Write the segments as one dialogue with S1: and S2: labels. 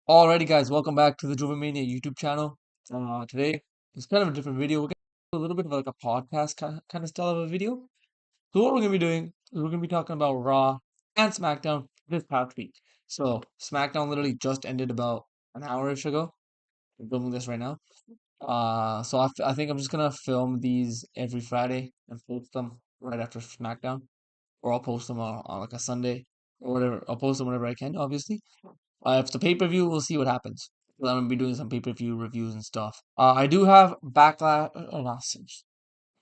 S1: Alrighty, guys, welcome back to the Mania YouTube channel. Today it's kind of a different video. We're gonna do a little bit of like a podcast kind of style of a video. So what we're gonna be doing is we're gonna be talking about Raw and SmackDown this past week. So SmackDown literally just ended about an hour-ish ago. I'm filming this right now. I think I'm just gonna film these every Friday and post them right after SmackDown, or I'll post them on like a Sunday or whatever. I'll post them whenever I can, obviously. If it's a pay-per-view, we'll see what happens. 'Cause I'm gonna be doing some pay-per-view reviews and stuff. I do have backlash,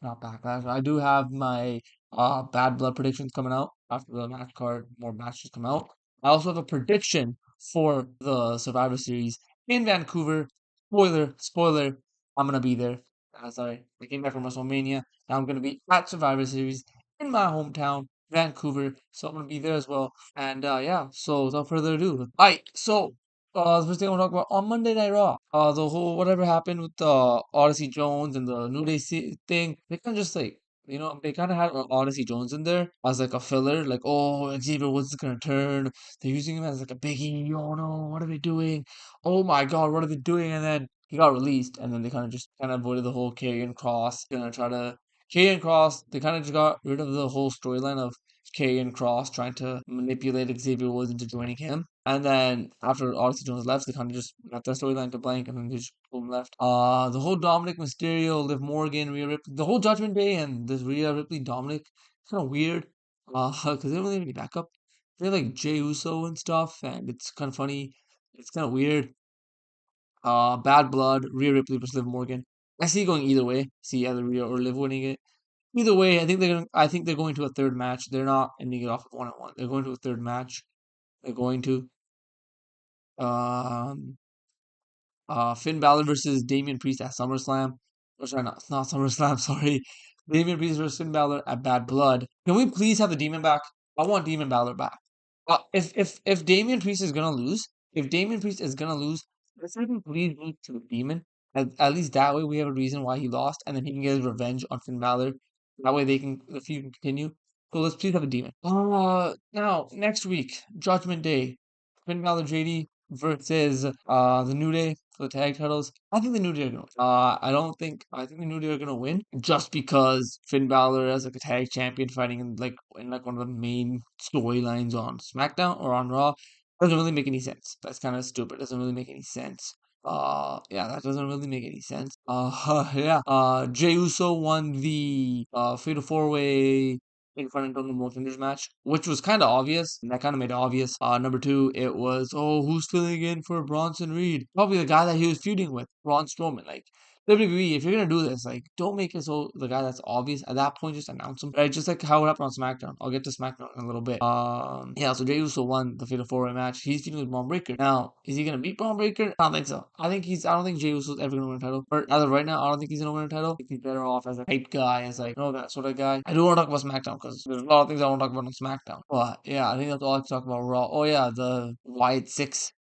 S1: not backlash. I do have my bad blood predictions coming out after the match card. More matches come out. I also have a prediction for the Survivor Series in Vancouver. Spoiler. I'm gonna be there. Sorry, I came back from WrestleMania. Now I'm gonna be at Survivor Series in my hometown, Vancouver. So I'm gonna be there as well. And yeah. So without further ado, alright. So the first thing I want to talk about on Monday Night Raw, the whole whatever happened with Odyssey Jones and the New Day thing, they kind of just like, they kind of had Odyssey Jones in there as like a filler, like, oh, Xavier Woods is gonna turn. They're using him as like a biggie. Oh no, what are they doing? Oh my God, what are they doing? And then he got released, and then they kind of just kind of avoided the whole Karrion Cross. Gonna try to Karrion Cross. They kind of just got rid of the whole storyline of Karrion Cross trying to manipulate Xavier Woods into joining him. And then after Odyssey Jones left, they kind of just left that storyline to blank, and then they just boom left. The whole Dominic Mysterio, Liv Morgan, Rhea Ripley, the whole Judgment Day, and this Rhea Ripley Dominic, it's kind of weird. Because they don't really have any backup. They have like Jey Uso and stuff, and it's kind of funny. It's kind of weird. Bad Blood, Rhea Ripley versus Liv Morgan. I see it going either way. See either Rhea or Liv winning it. Either way, I think they're going to a third match. They're not ending it off with 1-1. They're going to a third match. They're going to. Um, Finn Balor versus Damian Priest at SummerSlam. Or sorry, not SummerSlam, sorry. Damian Priest versus Finn Balor at Bad Blood. Can we please have the Demon back? I want Demon Balor back. If Damian Priest is gonna lose, if Damian Priest is gonna lose, let's have him please lose to the Demon. At least that way we have a reason why he lost, and then he can get his revenge on Finn Balor. That way the feud can continue. So let's please have a Demon. Now next week, Judgment Day, Finn Balor JD versus the New Day for the tag titles. I think the New Day are gonna win. I think the New Day are gonna win just because Finn Balor as like a tag champion fighting in one of the main storylines on SmackDown or on Raw doesn't really make any sense. That's kind of stupid. Doesn't really make any sense. Yeah, that doesn't really make any sense. Yeah. Jey Uso won the Fatal 4-Way in front of Total Contenders match, which was kind of obvious. And that kind of made it obvious. Number two, it was, oh, who's filling in for Bronson Reed? Probably the guy that he was feuding with, Braun Strowman. Like, WWE, if you're gonna do this, like, don't make it so the guy that's obvious. At that point, just announce him. Right? Just like how it happened on SmackDown. I'll get to SmackDown in a little bit. Yeah, so Jey Uso won the Fatal 4-Way match. He's feuding with Braun Breaker. Now, is he gonna beat Braun Breaker? I don't think so. I don't think Jey Uso's ever gonna win a title. Or as of right now, I don't think he's gonna win a title. I think he's better off as a hype guy, as like, that sort of guy. I do want to talk about SmackDown because there's a lot of things I want to talk about on SmackDown. But yeah, I think that's all I can talk about Raw. Oh yeah, the Wyatt Six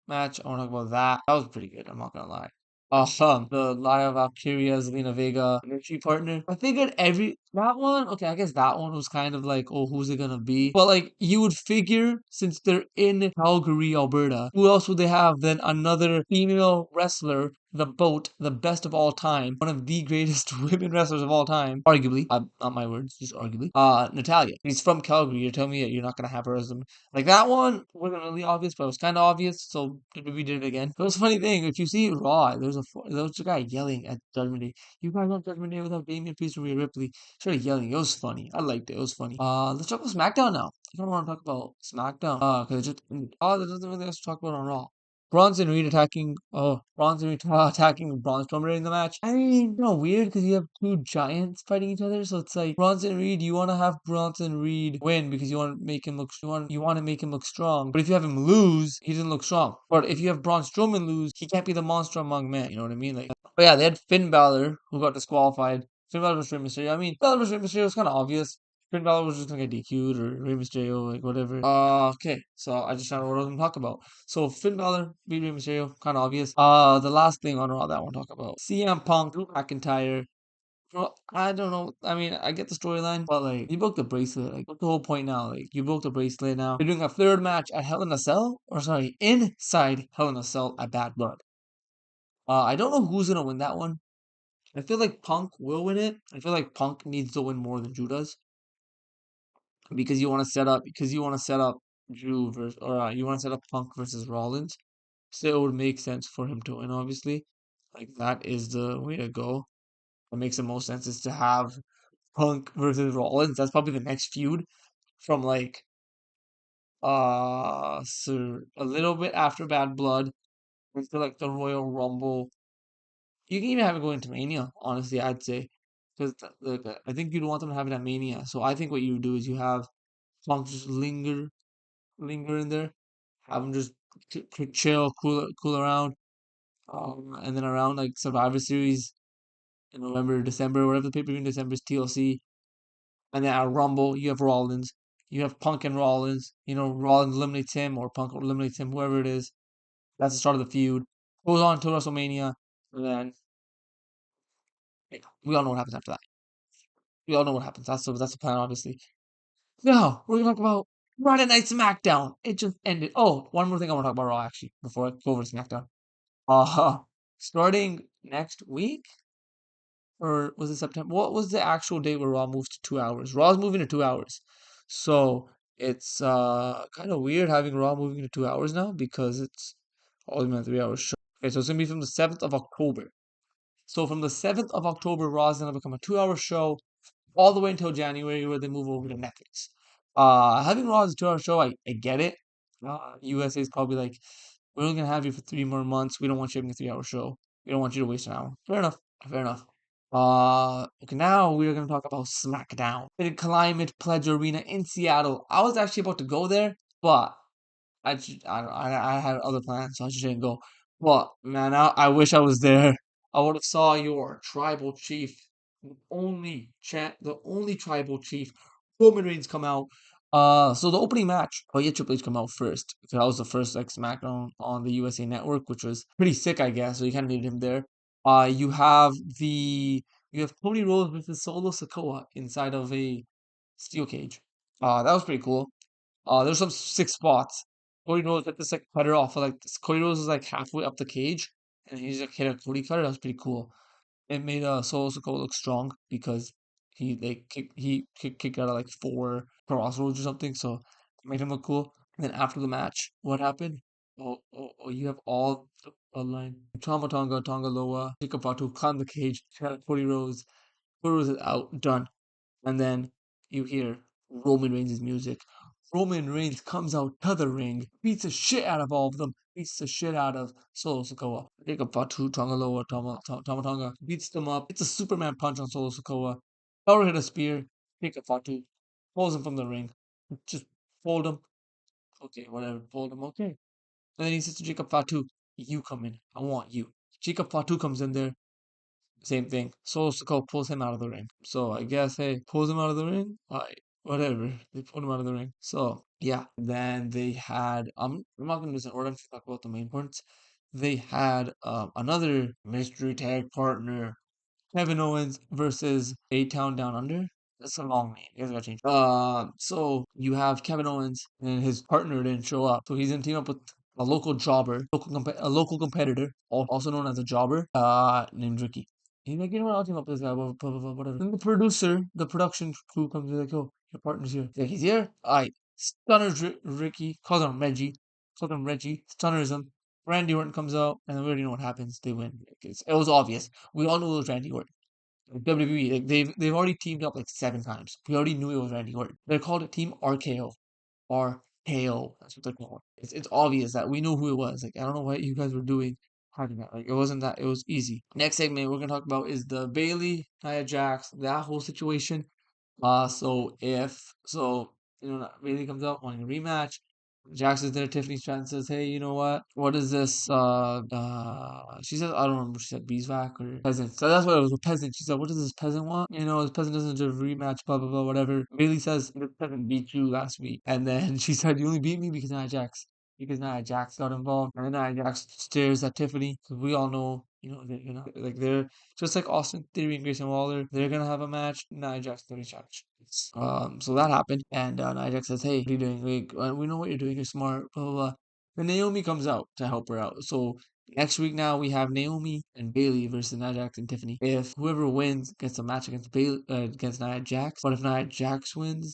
S1: match. I want to talk about that. That was pretty good. I'm not gonna lie. The Lia Valkyria, Zelina Vega, Energy partner. I figured that one. Okay, I guess that one was kind of like, oh, who's it gonna be? But like, you would figure since they're in Calgary, Alberta, who else would they have than another female wrestler, the boat, the best of all time, one of the greatest women wrestlers of all time, arguably. Not my words, just arguably. Natalia. He's from Calgary. You're telling me that you're not gonna have her as like that one wasn't really obvious, but it was kind of obvious, so we did it again. But it was a funny thing. If you see Raw, there was a guy yelling at Judgment Day. You guys want Judgment Day without Damian Priest or Rhea Ripley? Started yelling. It was funny. I liked it. It was funny. Let's talk about SmackDown now. I don't want to talk about SmackDown. Because it just there doesn't really have to talk about on Raw. Bronson Reed attacking Braun Strowman in the match. I mean, weird because you have two giants fighting each other, so it's like Bronson Reed, you want to have Bronson Reed win because you want to make him look you want to make him look strong. But if you have him lose, he doesn't look strong. But if you have Braun Strowman lose, he can't be the monster among men. You know what I mean? Like, but yeah, they had Finn Balor who got disqualified. Finn Balor versus Rey Mysterio. I mean, Balor versus Rey Mysterio was kind of obvious. Finn Balor was just gonna get DQ'd or Rey Mysterio, like whatever. Okay, so I just found out what I was gonna talk about. So Finn Balor beat Rey Mysterio, kind of obvious. The last thing on Raw that I want to talk about: CM Punk, Drew McIntyre Bro, I don't know. I mean, I get the storyline, but like, you broke the bracelet. Like, what's the whole point now? Like, you broke the bracelet now. You're doing a third match at Hell in a Cell, or sorry, inside Hell in a Cell at Bad Blood. I don't know who's gonna win that one. I feel like Punk will win it. I feel like Punk needs to win more than Drew does because you want to set up Drew versus or you want to set up Punk versus Rollins. So it would make sense for him to win. Obviously, like that is the way to go. What makes the most sense is to have Punk versus Rollins. That's probably the next feud from like so a little bit after Bad Blood into like the Royal Rumble. You can even have it go into Mania, honestly, I'd say. Because I think you'd want them to have it at Mania. So I think what you do is you have Punk just linger in there, have him just chill, cool around, and then around like Survivor Series in November, December, whatever the pay per view in December is TLC, and then at Rumble you have Rollins, you have Punk and Rollins. You know, Rollins eliminates him or Punk eliminates him, whoever it is. That's the start of the feud. Goes on to WrestleMania, and then yeah, we all know what happens after that. We all know what happens. That's the plan, obviously. Now we're gonna talk about Friday Night SmackDown. It just ended. Oh, one more thing I want to talk about Raw actually before I go over to SmackDown. Uh Starting next week, or was it September? What was the actual date where Raw moves to 2 hours? Raw's moving to 2 hours, so it's kind of weird having Raw moving to 2 hours now because it's always been a 3 hour show. Okay, so it's gonna be from the 7th of October. So from the 7th of October, Raw is gonna become a 2 hour show all the way until January where they move over to Netflix. Having Raw as a 2 hour show, I get it. USA is probably like, we're only gonna have you for 3 more months. We don't want you having a 3 hour show. We don't want you to waste an hour. Fair enough. Fair enough. Okay, now we are gonna talk about SmackDown. In Climate Pledge Arena in Seattle. I was actually about to go there, but I had other plans, so I just didn't go. But man, I wish I was there. I would have saw your tribal chief, the only tribal chief, Roman Reigns come out. So the opening match, oh yeah, Triple H come out first. So that was the first like SmackDown on the USA Network, which was pretty sick, I guess. So you kind of needed him there. Uh, you have the you have Cody Rhodes versus Solo Sikoa inside of a steel cage. That was pretty cool. There's some sick spots. Cody Rhodes hit this like cutter off of like Cody Rhodes is like halfway up the cage, and he's like hit a Cody cutter. That was pretty cool. It made Solo Sikoa look strong because he kicked out of like 4 crossroads or something, so it made him look cool. And then after the match, what happened? Oh, you have all the bloodline. Tama Tonga, Tonga Loa, Jacob Fatu climb the cage, Cody Rhodes. Cody Rhodes is out, done. And then you hear Roman Reigns' music. Roman Reigns comes out to the ring, beats the shit out of all of them, beats the shit out of Solo Sikoa. Jacob Fatu, Tongaloa, Tama Tonga, beats them up. It's a Superman punch on Solo Sikoa. Power hit a spear. Jacob Fatu pulls him from the ring. Just fold him. Okay, whatever. Fold him. Okay. And then he says to Jacob Fatu, you come in. I want you. Jacob Fatu comes in there. Same thing. Solo Sikoa pulls him out of the ring. So I guess, hey, pulls him out of the ring. Alright, whatever. They pulled him out of the ring. So yeah. Then they had I'm not gonna do this in order. I'm just talk about the main points. They had another mystery tag partner, Kevin Owens versus A Town Down Under. That's a long name. You guys gotta change. So you have Kevin Owens and his partner didn't show up, so he's gonna team up with a local jobber, a local competitor, also known as a jobber, named Ricky. He's like, you know what? I'll team up with this guy. Whatever. Then the producer, the production crew comes in like, oh, your partner's here. He's like, he's here. Alright, stunners Ricky, calls him Reggie, stunners him. Randy Orton comes out, and we already know what happens. They win. It was obvious. We all knew it was Randy Orton. WWE, like they've already teamed up like 7 times. We already knew it was Randy Orton. They're called a Team RKO. RKO. That's what they're called. It's obvious that we knew who it was. Like I don't know what you guys were doing hiding that. Like it wasn't that. It was easy. Next segment we're gonna talk about is the Bailey Nia Jax, that whole situation. So Bailey comes out wanting a rematch. Jax is there. Tiffany Stratton says, "Hey, you know what? What is this? She says I don't remember. She said beeswax or peasant. So that's what it was. A peasant. She said, what does this peasant want? You know, this peasant doesn't deserve a rematch. Blah blah blah. Whatever." Bailey says, "This peasant beat you last week," and then she said, "You only beat me because Nia Jax." Because Nia Jax got involved, and then Nia Jax stares at Tiffany. 'Cause we all know they're just like Austin Theory and Grayson Waller. They're gonna have a match. Nia Jax gonna be challenged. So that happened, and Nia Jax says, "Hey, what are you doing? We know what you're doing. You're smart." Blah blah blah. Then Naomi comes out to help her out. So next week now we have Naomi and Bailey versus Nia Jax and Tiffany. If whoever wins gets a match against Bailey against Nia Jax, but if Nia Jax wins,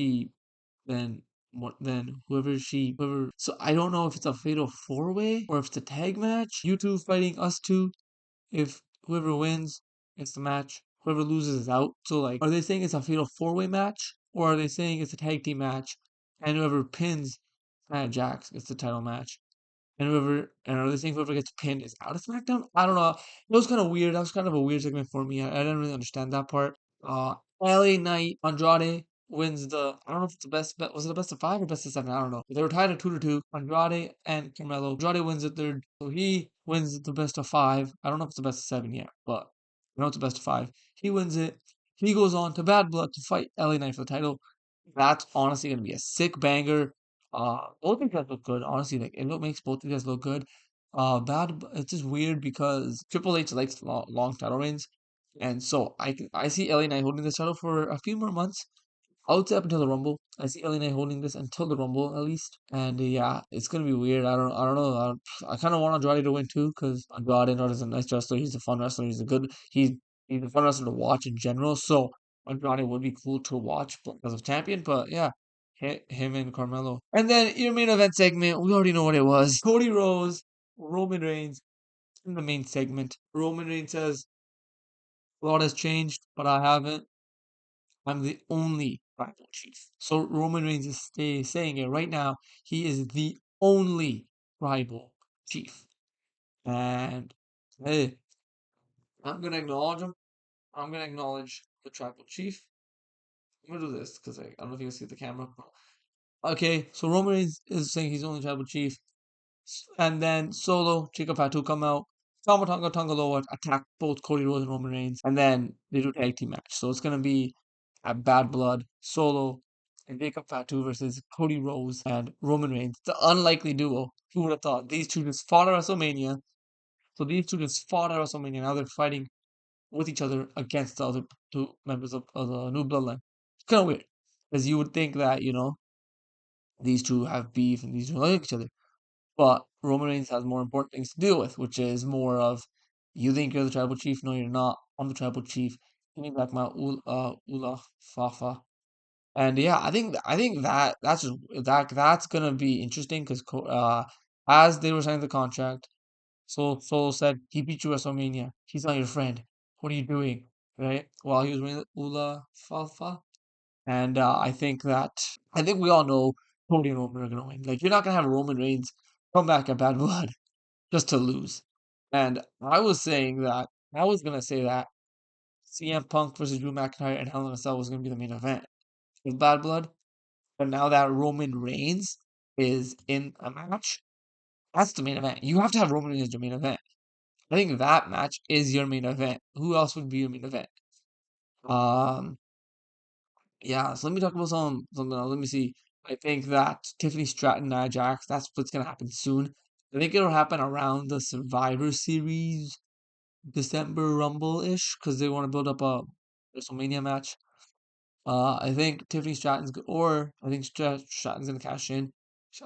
S1: then whoever. So I don't know if it's a fatal four way or if it's a tag match. You two fighting us two. If whoever wins gets the match, whoever loses is out. So like, are they saying it's a fatal four way match or are they saying it's a tag team match and whoever pins Nia Jax gets the title match? And are they saying whoever gets pinned is out of SmackDown? I don't know. It was kind of weird. That was kind of a weird segment for me. I didn't really understand that part. LA Knight Andrade wins the. I don't know if it's the best bet. Was it a best of five or best of seven? I don't know. They were tied at 2-2. Andrade and Carmelo. Andrade wins the third, so he wins the best of five. I don't know if it's the best of seven yet, but I know it's the best of five. He wins it. He goes on to Bad Blood to fight LA Knight for the title. That's honestly gonna be a sick banger. Both these guys look good. Honestly, like makes both these guys look good. It's just weird because Triple H likes long title reigns, and so I see LA Knight holding this title for a few more months. I would say up until the Rumble. I see LA Knight holding this until the Rumble at least. And yeah, it's gonna be weird. I don't know. I kind of want Andrade to win too because Andrade is a nice wrestler. He's a fun wrestler. He's a fun wrestler to watch in general. So Andrade would be cool to watch as a champion. But yeah, him and Carmelo. And then your main event segment. We already know what it was. Cody Rhodes, Roman Reigns in the main segment. Roman Reigns says a lot has changed, but I haven't. I'm the only tribal chief. So Roman Reigns is saying it right now. He is the only tribal chief. And hey, I'm gonna acknowledge him. I'm gonna acknowledge the tribal chief. I'm gonna do this because I don't know if you guys see the camera. Okay, so Roman Reigns is saying he's the only tribal chief. And then Solo, Chica Fatu come out. Tama Tonga Tongaloa attack both Cody Rhodes and Roman Reigns. And then they do a tag team match. So it's going to be a Bad Blood, Solo, and Jacob Fatu versus Cody Rhodes and Roman Reigns. The unlikely duo. Who would have thought? These two just fought at WrestleMania. So these two just fought at WrestleMania. Now they're fighting with each other against the other two members of the new bloodline. It's kind of weird. Because you would think that, these two have beef and these two like each other. But Roman Reigns has more important things to deal with, which is more of you think you're the tribal chief, no, you're not. I'm the tribal chief. Give me back my Ula Fafa. And yeah, I think that's gonna be interesting because as they were signing the contract, Solo said he beat you at WrestleMania. He's not your friend. What are you doing? Right? While he was wearing the Ula Fafa. And I think we all know Cody and Roman are gonna win. Like you're not gonna have Roman Reigns come back at Bad Blood just to lose. And I was gonna say that CM Punk versus Drew McIntyre and Hell in a Cell was gonna be the main event with Bad Blood. But now that Roman Reigns is in a match, that's the main event. You have to have Roman Reigns as your main event. I think that match is your main event. Who else would be your main event? Um, Yeah, so let me talk about something else. Let me see. I think that Tiffany Stratton, Nia Jax, that's what's gonna happen soon. I think it'll happen around the Survivor Series December Rumble-ish because they want to build up a WrestleMania match. I think Tiffany Stratton's or I think Stratton's gonna cash in.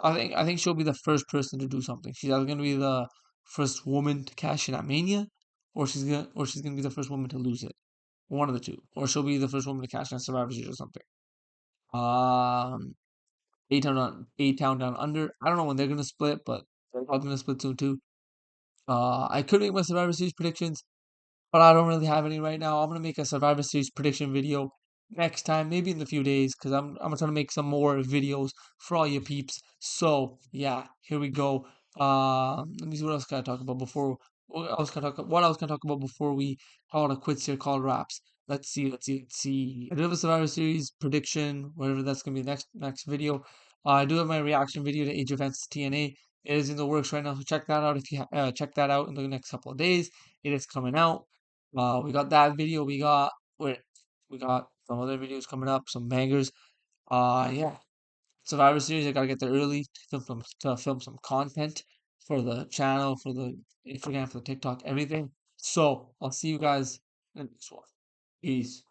S1: I think she'll be the first person to do something. She's either gonna be the first woman to cash in at Mania, or she's gonna be the first woman to lose it. One of the two, or she'll be the first woman to cash in at Survivor Series or something. Um, A Town Down Under. I don't know when they're gonna split, but they're probably gonna split soon too. I could make my Survivor Series predictions, but I don't really have any right now. I'm gonna make a Survivor Series prediction video next time, maybe in a few days, because I'm gonna try to make some more videos for all you peeps. So yeah, here we go. Let me see what else can I talk about before. What else can I talk about before we call it a quits here? Call it wraps. Let's see. I do have a Survivor Series prediction, whatever that's gonna be next video. I do have my reaction video to Age of Fans TNA. It is in the works right now, so check that out. If you check that out in the next couple of days, it is coming out. We got that video. We got some other videos coming up, some bangers. Yeah, Survivor Series. I gotta get there early to film some content for the channel, for the Instagram, for the TikTok, everything. So I'll see you guys in the next one. Peace.